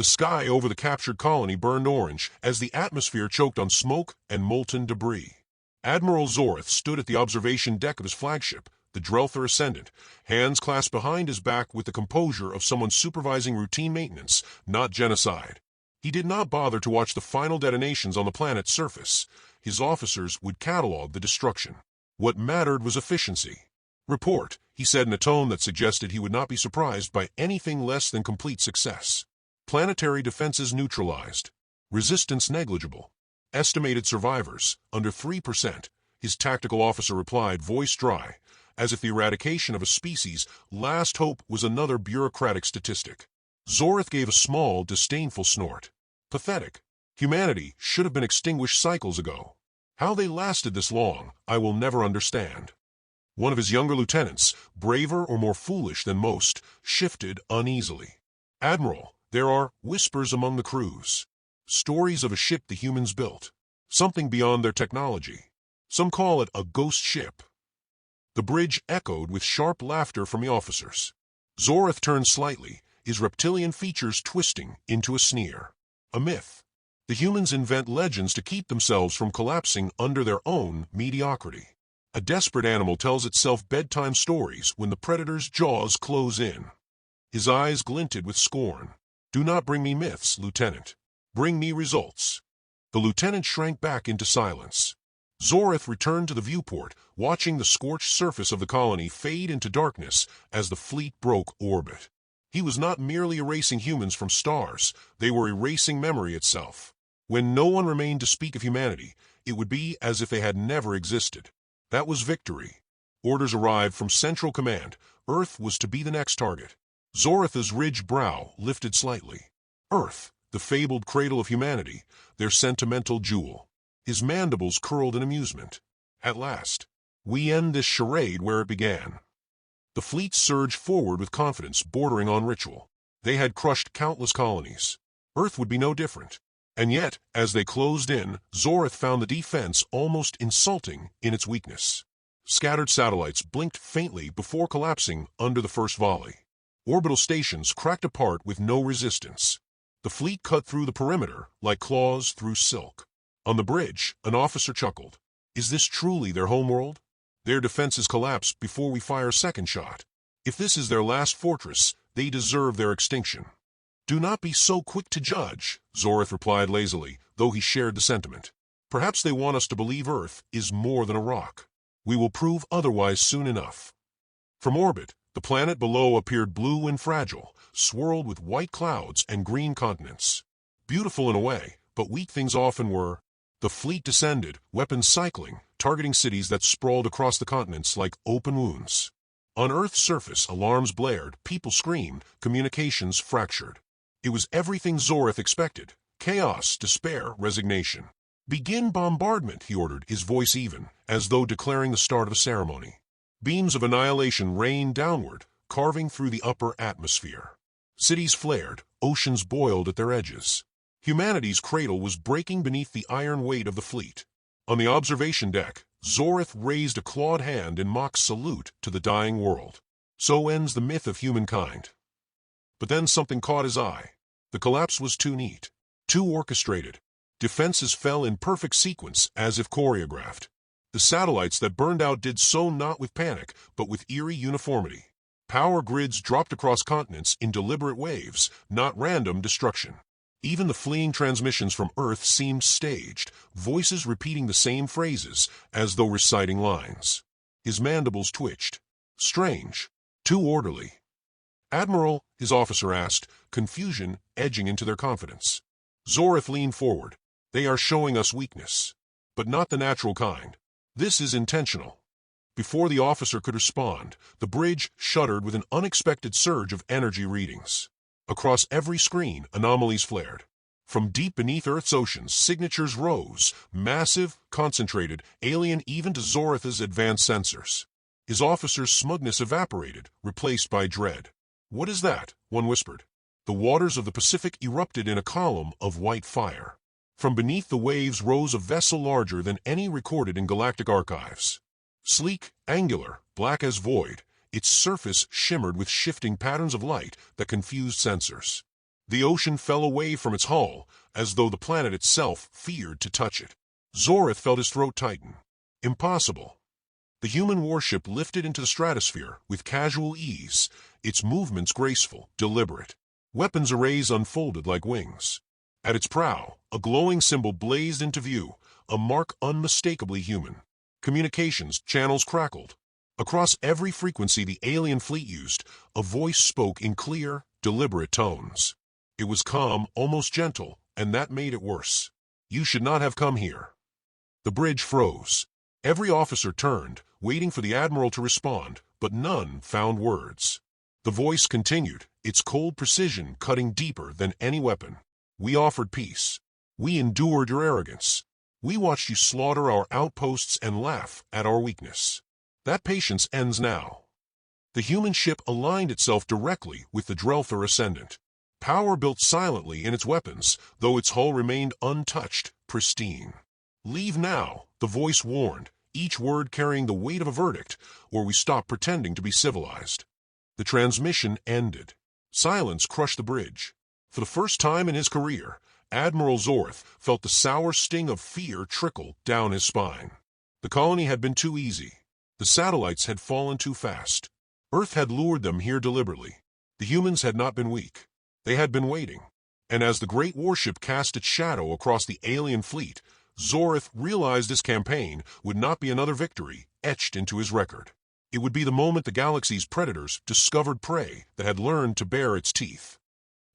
The sky over the captured colony burned orange as the atmosphere choked on smoke and molten debris. Admiral Zorth stood at the observation deck of his flagship, the Drelther Ascendant, hands clasped behind his back with the composure of someone supervising routine maintenance, not genocide. He did not bother to watch the final detonations on the planet's surface. His officers would catalog the destruction. What mattered was efficiency. "Report," he said in a tone that suggested he would not be surprised by anything less than complete success. "Planetary defenses neutralized. Resistance negligible. Estimated survivors, under 3%, his tactical officer replied, voice dry, as if the eradication of a species' last hope was another bureaucratic statistic. Zorth gave a small, disdainful snort. Pathetic. Humanity should have been extinguished cycles ago. How they lasted this long, I will never understand. One of his younger lieutenants, braver or more foolish than most, shifted uneasily. "Admiral, there are whispers among the crews. Stories of a ship the humans built. Something beyond their technology. Some call it a ghost ship." The bridge echoed with sharp laughter from the officers. Zorth turned slightly, his reptilian features twisting into a sneer. "A myth. The humans invent legends to keep themselves from collapsing under their own mediocrity. A desperate animal tells itself bedtime stories when the predator's jaws close in." His eyes glinted with scorn. "Do not bring me myths, Lieutenant. Bring me results." The lieutenant shrank back into silence. Zorth returned to the viewport, watching the scorched surface of the colony fade into darkness as the fleet broke orbit. He was not merely erasing humans from stars, they were erasing memory itself. When no one remained to speak of humanity, it would be as if they had never existed. That was victory. Orders arrived from Central Command. Earth was to be the next target. Zorth's ridged brow lifted slightly. Earth, the fabled cradle of humanity, their sentimental jewel. His mandibles curled in amusement. At last, we end this charade where it began. The fleet surged forward with confidence bordering on ritual. They had crushed countless colonies. Earth would be no different. And yet, as they closed in, Zorth found the defense almost insulting in its weakness. Scattered satellites blinked faintly before collapsing under the first volley. Orbital stations cracked apart with no resistance. The fleet cut through the perimeter like claws through silk. On the bridge, an officer chuckled. "Is this truly their homeworld? Their defenses collapse before we fire a second shot. If this is their last fortress, they deserve their extinction." "Do not be so quick to judge," Zorth replied lazily, though he shared the sentiment. "Perhaps they want us to believe Earth is more than a rock. We will prove otherwise soon enough." From orbit, the planet below appeared blue and fragile, swirled with white clouds and green continents. Beautiful in a way, but weak things often were. The fleet descended, weapons cycling, targeting cities that sprawled across the continents like open wounds. On Earth's surface, alarms blared, people screamed, communications fractured. It was everything Zorth expected. Chaos, despair, resignation. "Begin bombardment," he ordered, his voice even, as though declaring the start of a ceremony. Beams of annihilation rained downward, carving through the upper atmosphere. Cities flared, oceans boiled at their edges. Humanity's cradle was breaking beneath the iron weight of the fleet. On the observation deck, Zorth raised a clawed hand in mock salute to the dying world. So ends the myth of humankind. But then something caught his eye. The collapse was too neat, too orchestrated. Defenses fell in perfect sequence, as if choreographed. The satellites that burned out did so not with panic, but with eerie uniformity. Power grids dropped across continents in deliberate waves, not random destruction. Even the fleeing transmissions from Earth seemed staged, voices repeating the same phrases, as though reciting lines. His mandibles twitched. Strange. Too orderly. "Admiral," his officer asked, confusion edging into their confidence. Zorth leaned forward. "They are showing us weakness. But not the natural kind. This is intentional." Before the officer could respond, the bridge shuddered with an unexpected surge of energy readings. Across every screen, anomalies flared. From deep beneath Earth's oceans, signatures rose, massive, concentrated, alien even to Zorth's advanced sensors. His officer's smugness evaporated, replaced by dread. "What is that?" one whispered. The waters of the Pacific erupted in a column of white fire. From beneath the waves rose a vessel larger than any recorded in galactic archives. Sleek, angular, black as void, its surface shimmered with shifting patterns of light that confused sensors. The ocean fell away from its hull, as though the planet itself feared to touch it. Zorith felt his throat tighten. Impossible. The human warship lifted into the stratosphere with casual ease, its movements graceful, deliberate. Weapons arrays unfolded like wings. At its prow, a glowing symbol blazed into view, a mark unmistakably human. Communications channels crackled. Across every frequency the alien fleet used, a voice spoke in clear, deliberate tones. It was calm, almost gentle, and that made it worse. You should not have come here. The bridge froze. Every officer turned, waiting for the admiral to respond, but none found words. The voice continued, its cold precision cutting deeper than any weapon. We offered peace. We endured your arrogance. We watched you slaughter our outposts and laugh at our weakness. That patience ends now. The human ship aligned itself directly with the Drelther Ascendant. Power built silently in its weapons, though its hull remained untouched, pristine. Leave now, the voice warned, each word carrying the weight of a verdict, or we stop pretending to be civilized. The transmission ended. Silence crushed the bridge. For the first time in his career, Admiral Zorith felt the sour sting of fear trickle down his spine. The colony had been too easy. The satellites had fallen too fast. Earth had lured them here deliberately. The humans had not been weak. They had been waiting. And as the great warship cast its shadow across the alien fleet, Zorith realized this campaign would not be another victory etched into his record. It would be the moment the galaxy's predators discovered prey that had learned to bare its teeth.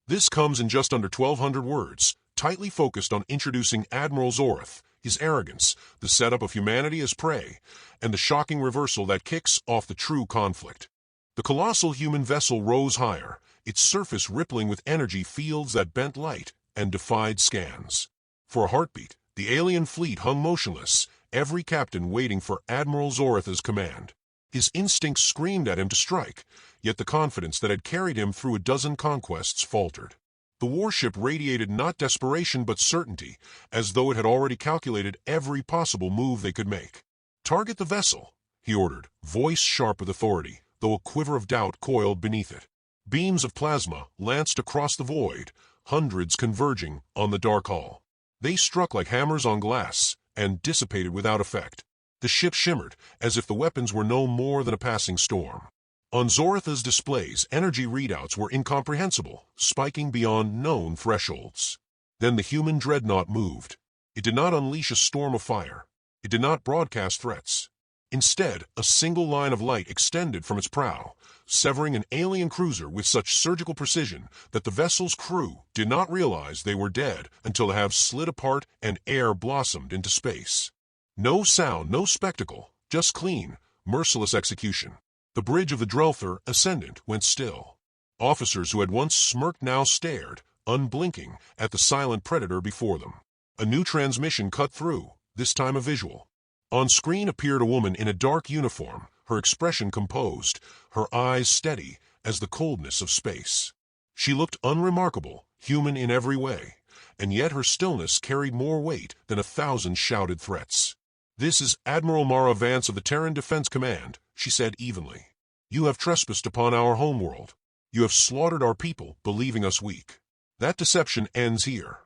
This comes in just under 1,200 words, tightly focused on introducing Admiral Zorith, his arrogance, the setup of humanity as prey, and the shocking reversal that kicks off the true conflict. The colossal human vessel rose higher, its surface rippling with energy fields that bent light and defied scans. For a heartbeat, the alien fleet hung motionless, every captain waiting for Admiral Zorith's command. His instincts screamed at him to strike, yet the confidence that had carried him through a dozen conquests faltered. The warship radiated not desperation but certainty, as though it had already calculated every possible move they could make. "Target the vessel," he ordered, voice sharp with authority, though a quiver of doubt coiled beneath it. Beams of plasma lanced across the void, hundreds converging on the dark hull. They struck like hammers on glass, and dissipated without effect. The ship shimmered, as if the weapons were no more than a passing storm. On Zorith's displays, energy readouts were incomprehensible, spiking beyond known thresholds. Then the human dreadnought moved. It did not unleash a storm of fire. It did not broadcast threats. Instead, a single line of light extended from its prow, severing an alien cruiser with such surgical precision that the vessel's crew did not realize they were dead until the halves slid apart and air blossomed into space. No sound, no spectacle, just clean, merciless execution. The bridge of the Drelther Ascendant went still. Officers who had once smirked now stared, unblinking, at the silent predator before them. A new transmission cut through, this time a visual. On screen appeared a woman in a dark uniform, her expression composed, her eyes steady as the coldness of space. She looked unremarkable, human in every way, and yet her stillness carried more weight than 1,000 shouted threats. "This is Admiral Mara Vance of the Terran Defense Command," she said evenly. "You have trespassed upon our homeworld. You have slaughtered our people, believing us weak. That deception ends here."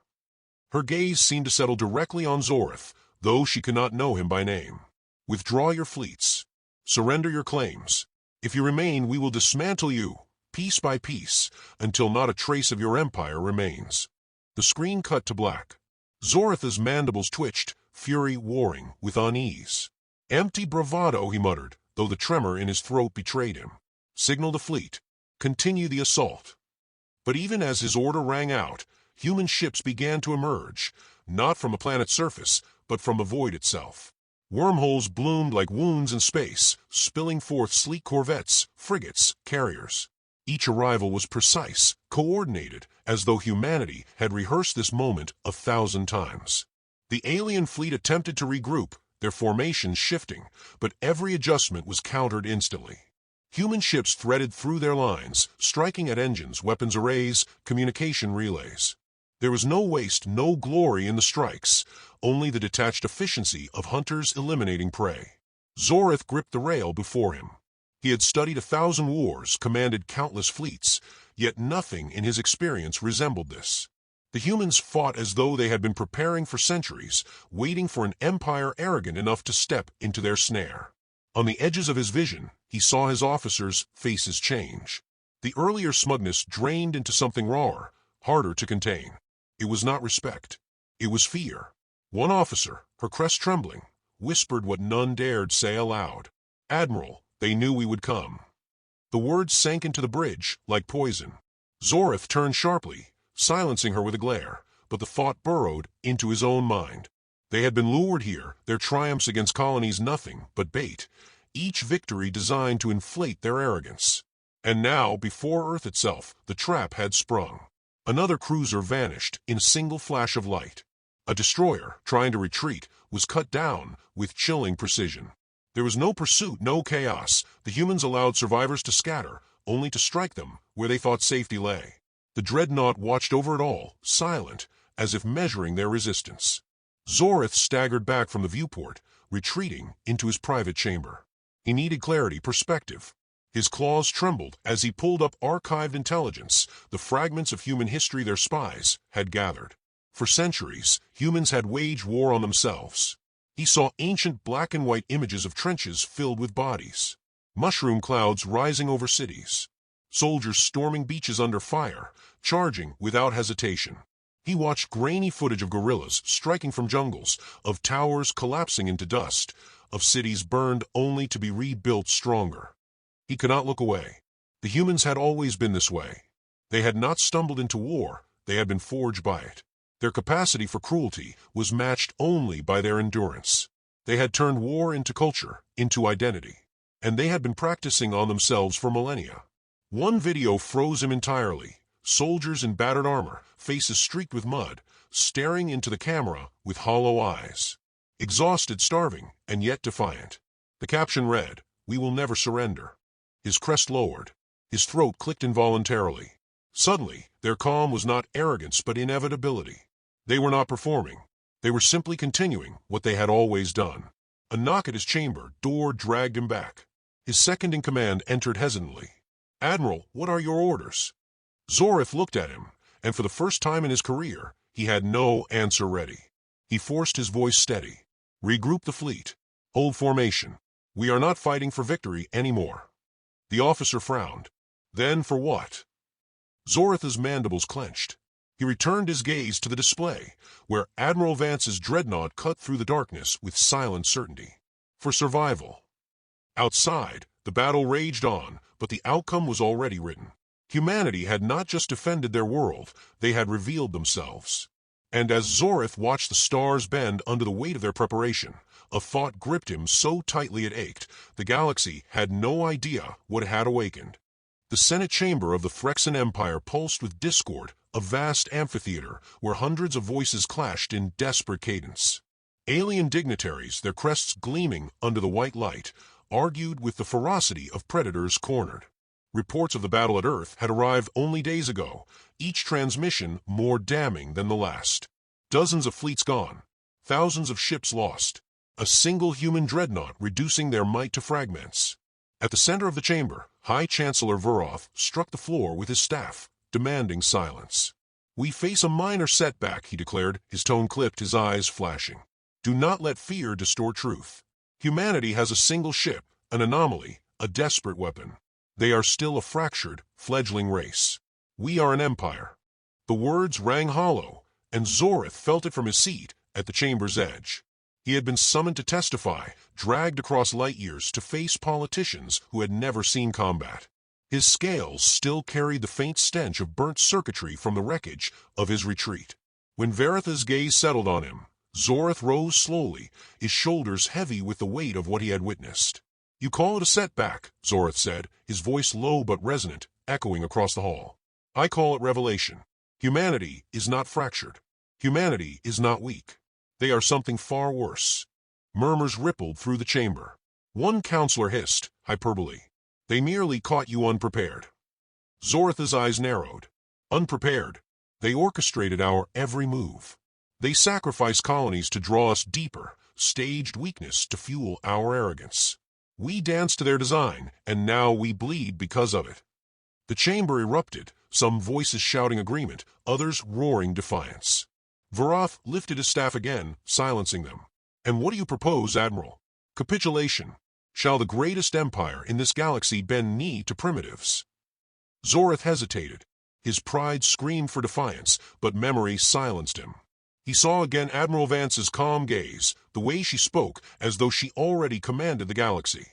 Her gaze seemed to settle directly on Zorith, though she could not know him by name. "Withdraw your fleets. Surrender your claims. If you remain, we will dismantle you, piece by piece, until not a trace of your empire remains." The screen cut to black. Zorith's mandibles twitched, fury warring with unease. "Empty bravado," he muttered, though the tremor in his throat betrayed him. "Signal the fleet. Continue the assault." But even as his order rang out, human ships began to emerge, not from a planet's surface, but from the void itself. Wormholes bloomed like wounds in space, spilling forth sleek corvettes, frigates, carriers. Each arrival was precise, coordinated, as though humanity had rehearsed this moment 1,000 times. The alien fleet attempted to regroup, their formations shifting, but every adjustment was countered instantly. Human ships threaded through their lines, striking at engines, weapons arrays, communication relays. There was no waste, no glory in the strikes, only the detached efficiency of hunters eliminating prey. Zorith gripped the rail before him. He had studied 1,000 wars, commanded countless fleets, Yet nothing in his experience resembled this. The humans fought as though they had been preparing for centuries, waiting for an empire arrogant enough to step into their snare. On the edges of his vision, he saw his officers' faces change. The earlier smugness drained into something rawer, harder to contain. It was not respect. It was fear. One officer, her crest trembling, whispered what none dared say aloud. "Admiral, they knew we would come." The words sank into the bridge like poison. Zorith turned sharply, silencing her with a glare, but the thought burrowed into his own mind. They had been lured here, their triumphs against colonies nothing but bait, each victory designed to inflate their arrogance. And now, before Earth itself, the trap had sprung. Another cruiser vanished in a single flash of light. A destroyer, trying to retreat, was cut down with chilling precision. There was no pursuit, no chaos. The humans allowed survivors to scatter, only to strike them where they thought safety lay. The dreadnought watched over it all, silent, as if measuring their resistance. Zorith staggered back from the viewport, retreating into his private chamber. He needed clarity, perspective. His claws trembled as he pulled up archived intelligence, the fragments of human history their spies had gathered. For centuries, humans had waged war on themselves. He saw ancient black and white images of trenches filled with bodies, mushroom clouds rising over cities, soldiers storming beaches under fire, charging without hesitation. He watched grainy footage of guerrillas striking from jungles, of towers collapsing into dust, of cities burned only to be rebuilt stronger. He could not look away. The humans had always been this way. They had not stumbled into war, they had been forged by it. Their capacity for cruelty was matched only by their endurance. They had turned war into culture, into identity. And they had been practicing on themselves for millennia. One video froze him entirely. Soldiers in battered armor, faces streaked with mud, staring into the camera with hollow eyes. Exhausted, starving, and yet defiant. The caption read, "We will never surrender." His crest lowered. His throat clicked involuntarily. Suddenly, their calm was not arrogance but inevitability. They were not performing. They were simply continuing what they had always done. A knock at his chamber door dragged him back. His second-in-command entered hesitantly. "Admiral, what are your orders?" Zorith looked at him, and for the first time in his career, he had no answer ready. He forced his voice steady. "Regroup the fleet. Hold formation. We are not fighting for victory anymore." The officer frowned. Then for what? Zorith's mandibles clenched. He returned his gaze to the display, where Admiral Vance's dreadnought cut through the darkness with silent certainty. For survival. Outside, the battle raged on, but the outcome was already written. Humanity had not just defended their world, they had revealed themselves. And as Zorith watched the stars bend under the weight of their preparation, a thought gripped him so tightly it ached. The galaxy had no idea what it had awakened. The Senate chamber of the Phyrexian Empire pulsed with discord, a vast amphitheater where hundreds of voices clashed in desperate cadence. Alien dignitaries, their crests gleaming under the white light, argued with the ferocity of predators cornered. Reports of the battle at Earth had arrived only days ago, each transmission more damning than the last. Dozens of fleets gone, thousands of ships lost, a single human dreadnought reducing their might to fragments. At the center of the chamber, High Chancellor Vuroth struck the floor with his staff, demanding silence. "We face a minor setback," he declared, his tone clipped, his eyes flashing. "Do not let fear distort truth. Humanity has a single ship, an anomaly, a desperate weapon. They are still a fractured, fledgling race. We are an empire." The words rang hollow, and Zorith felt it from his seat at the chamber's edge. He had been summoned to testify, dragged across light years to face politicians who had never seen combat. His scales still carried the faint stench of burnt circuitry from the wreckage of his retreat. When Varitha's gaze settled on him, Zorith rose slowly, his shoulders heavy with the weight of what he had witnessed. "You call it a setback," Zorith said, his voice low but resonant, echoing across the hall. "I call it revelation. Humanity is not fractured. Humanity is not weak. They are something far worse." Murmurs rippled through the chamber. One counselor hissed, hyperbole. "They merely caught you unprepared." Zorith's eyes narrowed. "Unprepared. They orchestrated our every move. They sacrificed colonies to draw us deeper, staged weakness to fuel our arrogance. We danced to their design, and now we bleed because of it." The chamber erupted, some voices shouting agreement, others roaring defiance. Varath lifted his staff again, silencing them. "And what do you propose, Admiral?" "Capitulation. Shall the greatest empire in this galaxy bend knee to primitives?" Zorith hesitated. His pride screamed for defiance, but memory silenced him. He saw again Admiral Vance's calm gaze, the way she spoke as though she already commanded the galaxy.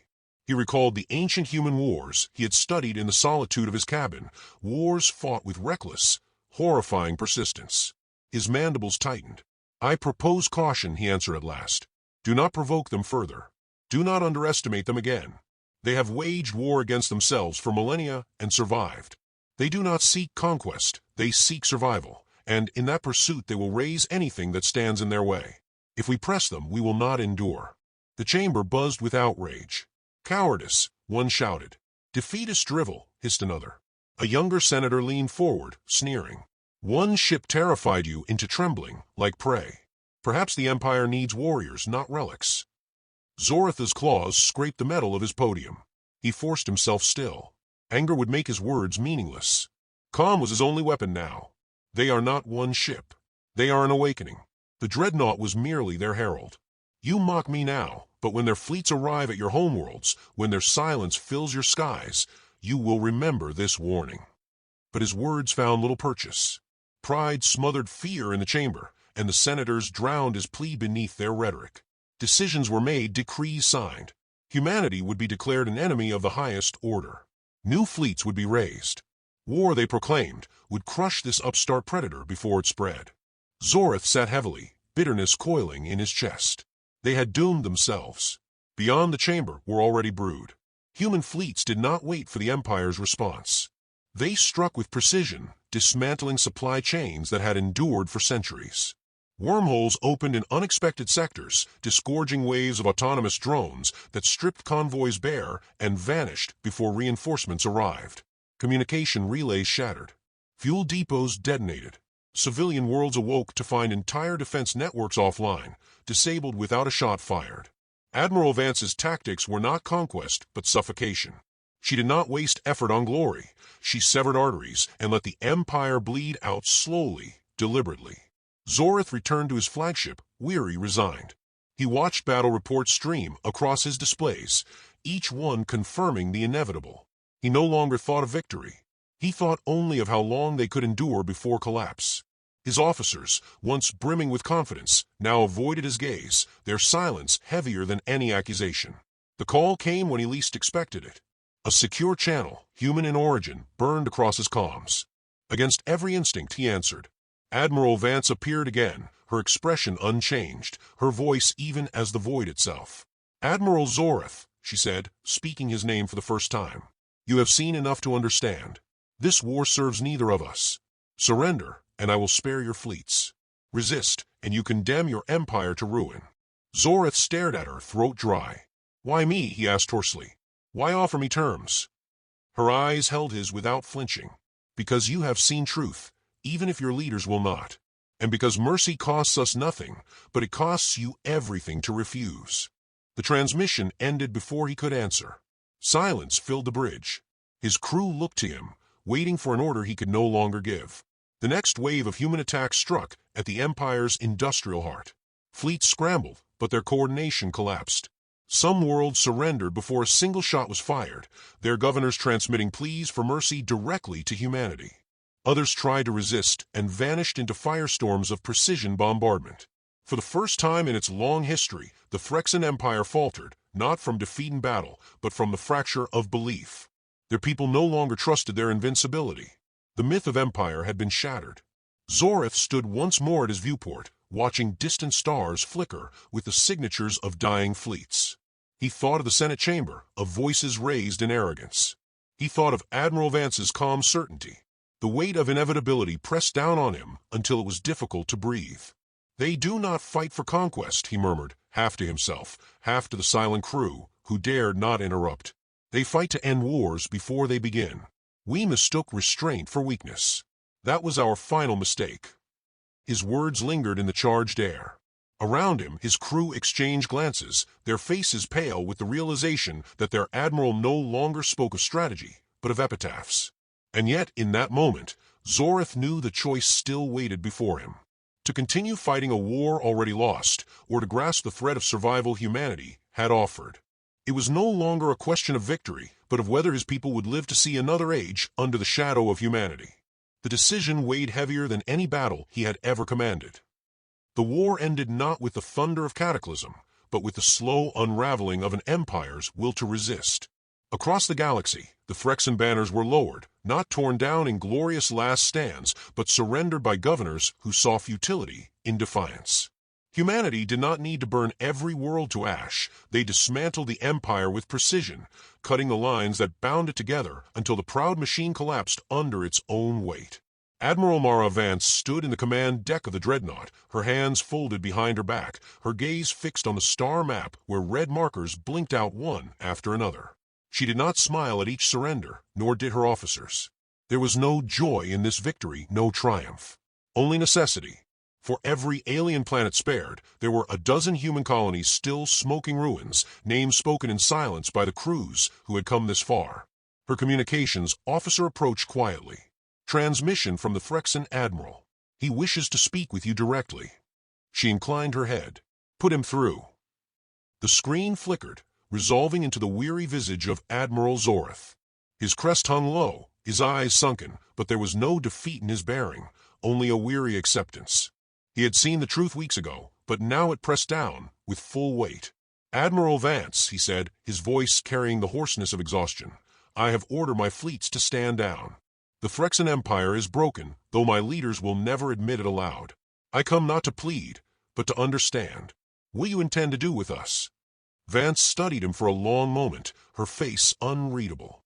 He recalled the ancient human wars he had studied in the solitude of his cabin, wars fought with reckless, horrifying persistence. His mandibles tightened. "I propose caution," he answered at last. "Do not provoke them further. Do not underestimate them again. They have waged war against themselves for millennia and survived. They do not seek conquest, they seek survival, and in that pursuit they will raise anything that stands in their way. If we press them, we will not endure." The chamber buzzed with outrage. "Cowardice," one shouted. "Defeatist drivel," hissed another. A younger senator leaned forward, sneering. "One ship terrified you into trembling, like prey. Perhaps the Empire needs warriors, not relics." Zoritha's claws scraped the metal of his podium. He forced himself still. Anger would make his words meaningless. Calm was his only weapon now. "They are not one ship. They are an awakening. The dreadnought was merely their herald. You mock me now, but when their fleets arrive at your homeworlds, when their silence fills your skies, you will remember this warning." But his words found little purchase. Pride smothered fear in the chamber, and the senators drowned his plea beneath their rhetoric. Decisions were made, decrees signed. Humanity would be declared an enemy of the highest order. New fleets would be raised. War, they proclaimed, would crush this upstart predator before it spread. Zorith sat heavily, bitterness coiling in his chest. They had doomed themselves. Beyond the chamber were already brewed. Human fleets did not wait for the Empire's response. They struck with precision, dismantling supply chains that had endured for centuries. Wormholes opened in unexpected sectors, disgorging waves of autonomous drones that stripped convoys bare and vanished before reinforcements arrived. Communication relays shattered. Fuel depots detonated. Civilian worlds awoke to find entire defense networks offline, disabled without a shot fired. Admiral Vance's tactics were not conquest, but suffocation. She did not waste effort on glory. She severed arteries and let the Empire bleed out slowly, deliberately. Zorith returned to his flagship, weary, resigned. He watched battle reports stream across his displays, each one confirming the inevitable. He no longer thought of victory. He thought only of how long they could endure before collapse. His officers, once brimming with confidence, now avoided his gaze, their silence heavier than any accusation. The call came when he least expected it. A secure channel, human in origin, burned across his comms. Against every instinct, he answered. Admiral Vance appeared again, her expression unchanged, her voice even as the void itself. "Admiral Zorith," she said, speaking his name for the first time. "You have seen enough to understand. This war serves neither of us. Surrender, and I will spare your fleets. Resist, and you condemn your empire to ruin." Zorith stared at her, throat dry. "Why me?" he asked hoarsely. "Why offer me terms?" Her eyes held his without flinching. "Because you have seen truth, even if your leaders will not. And because mercy costs us nothing, but it costs you everything to refuse." The transmission ended before he could answer. Silence filled the bridge. His crew looked to him, waiting for an order he could no longer give. The next wave of human attacks struck at the Empire's industrial heart. Fleets scrambled, but their coordination collapsed. Some worlds surrendered before a single shot was fired, their governors transmitting pleas for mercy directly to humanity. Others tried to resist and vanished into firestorms of precision bombardment. For the first time in its long history, the Phyrexian Empire faltered, not from defeat in battle, but from the fracture of belief. Their people no longer trusted their invincibility. The myth of empire had been shattered. Zorith stood once more at his viewport, watching distant stars flicker with the signatures of dying fleets. He thought of the Senate chamber, of voices raised in arrogance. He thought of Admiral Vance's calm certainty. The weight of inevitability pressed down on him until it was difficult to breathe. "They do not fight for conquest," he murmured, half to himself, half to the silent crew, who dared not interrupt. "They fight to end wars before they begin. We mistook restraint for weakness. That was our final mistake." His words lingered in the charged air. Around him, his crew exchanged glances, their faces pale with the realization that their admiral no longer spoke of strategy, but of epitaphs. And yet, in that moment, Zorith knew the choice still waited before him. To continue fighting a war already lost, or to grasp the threat of survival humanity had offered. It was no longer a question of victory, but of whether his people would live to see another age under the shadow of humanity. The decision weighed heavier than any battle he had ever commanded. The war ended not with the thunder of cataclysm, but with the slow unraveling of an empire's will to resist. Across the galaxy, the Phyrexian banners were lowered, not torn down in glorious last stands, but surrendered by governors who saw futility in defiance. Humanity did not need to burn every world to ash. They dismantled the empire with precision, cutting the lines that bound it together until the proud machine collapsed under its own weight. Admiral Mara Vance stood in the command deck of the dreadnought, her hands folded behind her back, her gaze fixed on the star map where red markers blinked out one after another. She did not smile at each surrender, nor did her officers. There was no joy in this victory, no triumph. Only necessity. For every alien planet spared, there were a dozen human colonies still smoking ruins, names spoken in silence by the crews who had come this far. Her communications officer approached quietly. Transmission from the Phyrexian admiral. He wishes to speak with you directly. She inclined her head. Put him through. The screen flickered, resolving into the weary visage of Admiral Zorith. His crest hung low, his eyes sunken, but there was no defeat in his bearing, only a weary acceptance. He had seen the truth weeks ago, but now it pressed down with full weight. Admiral Vance, he said, his voice carrying the hoarseness of exhaustion, I have ordered my fleets to stand down. The Phyrexian Empire is broken, though my leaders will never admit it aloud. I come not to plead, but to understand. What do you intend to do with us? Vance studied him for a long moment, her face unreadable.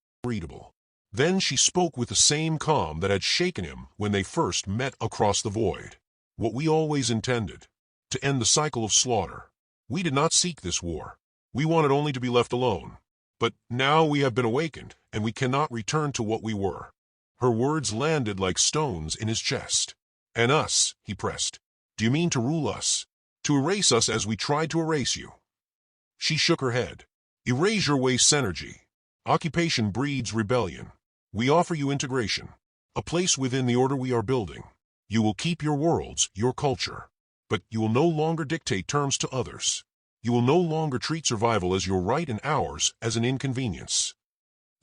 Then she spoke with the same calm that had shaken him when they first met across the void. What we always intended. To end the cycle of slaughter. We did not seek this war. We wanted only to be left alone. But now we have been awakened, and we cannot return to what we were. Her words landed like stones in his chest. And us, he pressed. Do you mean to rule us? To erase us as we tried to erase you? She shook her head. Erase your waste energy. Occupation breeds rebellion. We offer you integration. A place within the order we are building. You will keep your worlds, your culture. But you will no longer dictate terms to others. You will no longer treat survival as your right and ours as an inconvenience.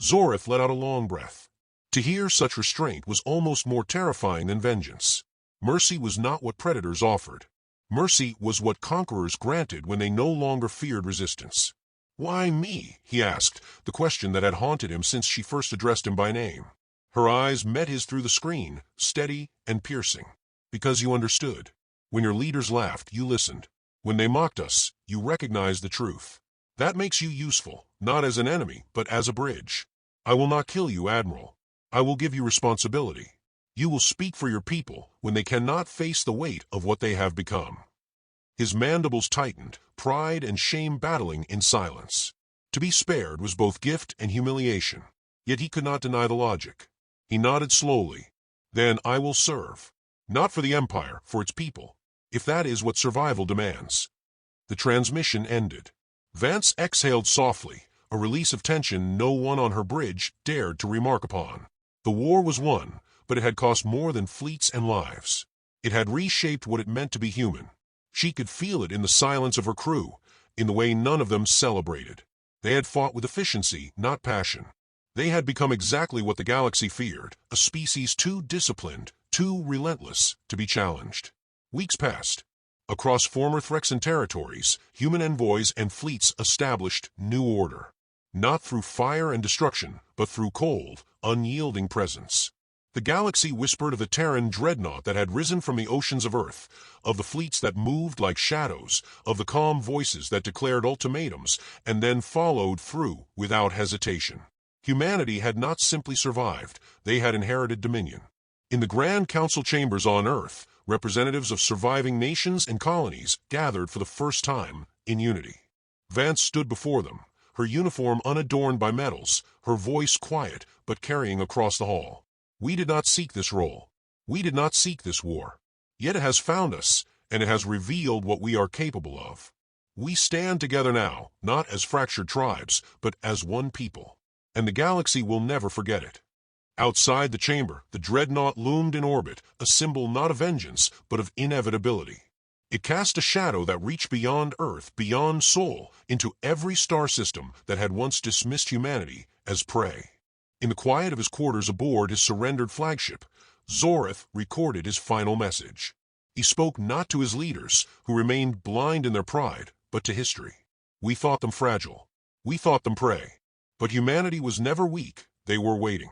Zorith let out a long breath. To hear such restraint was almost more terrifying than vengeance. Mercy was not what predators offered. Mercy was what conquerors granted when they no longer feared resistance. Why me? He asked, the question that had haunted him since she first addressed him by name. Her eyes met his through the screen, steady and piercing. Because you understood. When your leaders laughed, you listened. When they mocked us, you recognized the truth. That makes you useful, not as an enemy, but as a bridge. I will not kill you, Admiral. I will give you responsibility. You will speak for your people when they cannot face the weight of what they have become. His mandibles tightened, pride and shame battling in silence. To be spared was both gift and humiliation, yet he could not deny the logic. He nodded slowly. Then I will serve. Not for the Empire, for its people, if that is what survival demands. The transmission ended. Vance exhaled softly, a release of tension no one on her bridge dared to remark upon. The war was won, but it had cost more than fleets and lives. It had reshaped what it meant to be human. She could feel it in the silence of her crew, in the way none of them celebrated. They had fought with efficiency, not passion. They had become exactly what the galaxy feared, a species too disciplined, too relentless to be challenged. Weeks passed. Across former Phyrexian territories, human envoys and fleets established new order. Not through fire and destruction, but through cold, unyielding presence. The galaxy whispered of the Terran dreadnought that had risen from the oceans of Earth, of the fleets that moved like shadows, of the calm voices that declared ultimatums and then followed through without hesitation. Humanity had not simply survived, they had inherited dominion. In the Grand Council chambers on Earth, representatives of surviving nations and colonies gathered for the first time in unity. Vance stood before them, her uniform unadorned by medals, her voice quiet but carrying across the hall. We did not seek this role. We did not seek this war. Yet it has found us, and it has revealed what we are capable of. We stand together now, not as fractured tribes, but as one people. And the galaxy will never forget it. Outside the chamber, the dreadnought loomed in orbit, a symbol not of vengeance, but of inevitability. It cast a shadow that reached beyond Earth, beyond Sol, into every star system that had once dismissed humanity as prey. In the quiet of his quarters aboard his surrendered flagship, Zorith recorded his final message. He spoke not to his leaders, who remained blind in their pride, but to history. We thought them fragile. We thought them prey. But humanity was never weak. They were waiting.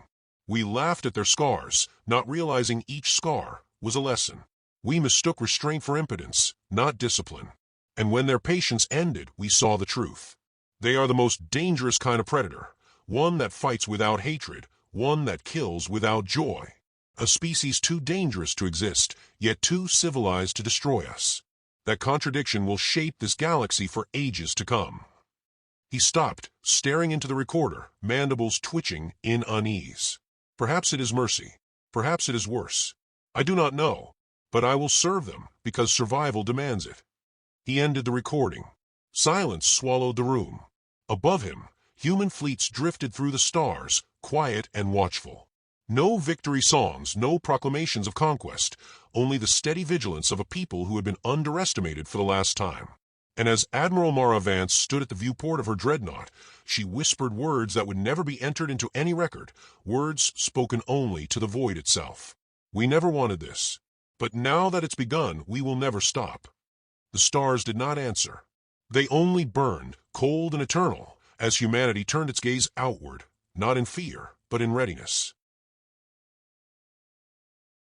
We laughed at their scars, not realizing each scar was a lesson. We mistook restraint for impotence, not discipline. And when their patience ended, we saw the truth. They are the most dangerous kind of predator, one that fights without hatred, one that kills without joy. A species too dangerous to exist, yet too civilized to destroy us. That contradiction will shape this galaxy for ages to come. He stopped, staring into the recorder, mandibles twitching in unease. Perhaps it is mercy. Perhaps it is worse. I do not know, but I will serve them because survival demands it. He ended the recording. Silence swallowed the room. Above him, human fleets drifted through the stars, quiet and watchful. No victory songs, no proclamations of conquest, only the steady vigilance of a people who had been underestimated for the last time. And as Admiral Mara Vance stood at the viewport of her dreadnought, she whispered words that would never be entered into any record, words spoken only to the void itself. We never wanted this, but now that it's begun, we will never stop. The stars did not answer. They only burned, cold and eternal, as humanity turned its gaze outward, not in fear, but in readiness.